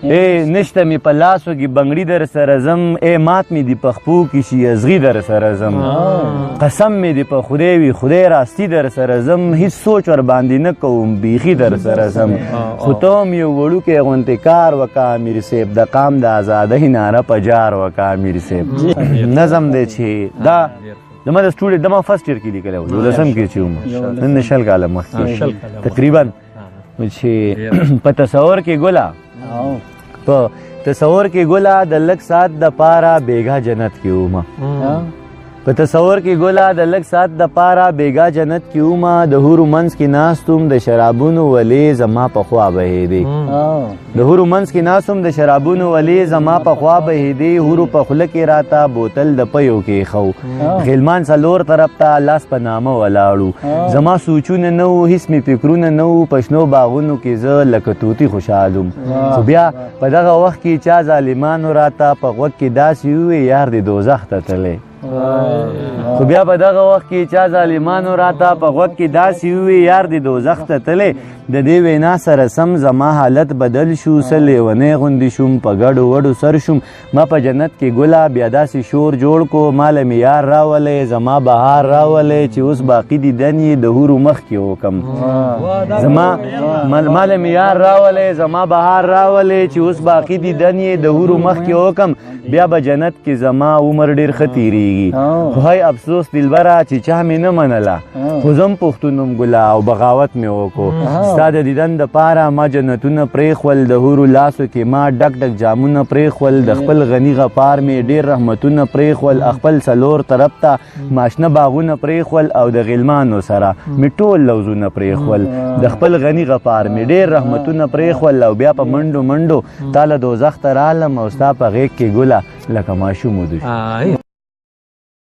نشته مې په لاسو کې بنګړي در سره ځم مات مې دي په خپو کې شي ازغي در سره ځم قسم مې دي په خدای وي خدای راستی در سره ځم هیڅ سوچ ور باندې نه کوم بیخي در سره ځم خو ته هم یو وړوکی غوندې کار وکړه امیر صاحب د قام د ازادۍ ناره په جار وکړه امیر صاحب نظم دی چې دا زما د سټوډنټ د ما فرست ایئر کې لیکلی و 12 کې چې وم نن شل کاله مخکې تقریبا چې په تصور کې ګله په تصور کې ګله د لږ ساعت د پاره بیګا جنت کې ومه په تصور کې ګله د لږ ساعت د پاره بیګا جنت کې ومه د حورو منځ کې ناستم د شرابونو ولې زما په خوا بهېدې د حورو منځ کې ناستم د شرابونو ولې زما په خوا بهېدې حورو په خوله کې راته بوتل د پیو کې خو غلمان څلور طرف ته لاس په نامه ولاړو زما سوچونه نه وو هېڅ مې فکرونه نه وو په شنو باغونو کې زه لکه طوطي خوشحال وم خو بیا په دغه وخت کې چا ظالمانو راته په غوږ کې داسې ووې یار دې دوزخ ته تللی خو بیا په دغه وخت کې چا ظالمانو راته په غوږ کې داسې ووې یار دې دوزخ ته تللی د دې وینا سره سم زما حالت بدل شو څه لیونی غوندې شوم په ګډو وډو سر شوم ما په جنت کې ګله بیا داسې شور جوړ کو ماله مې یار راولی زما بهار راولی چې اوس باقي دیدن یې د حورو مخ کې وکم زما ماله مې یار راولی زما بهار راولی چې اوس باقي دیدن یې د حورو مخ کې وکم بیا به جنت کې زما عمر ډېر ښه تېرېږي خو هی افسوس دلبره چې چا مې نه منله خو زه هم پښتون وم ګله او بغاوت مې وکړو ستا د دیدن دپاره ما جنتونه پرېښول د حورو لاسو کې ما ډک ډک جامونه پرېښول د خپل غني غفار مې ډېر رحمتونه پرېښول خپل څلور طرف ته ماشنه باغونه پرېښول او د غلمانو سره مې ټول لوزونه پرېښول د خپل غني غفار مې ډېر رحمتونه پرېښول او بیا په منډو منډو تا له دوزخ ته رالم او ستا په غېږ کې ګله لکه ماشوم ودو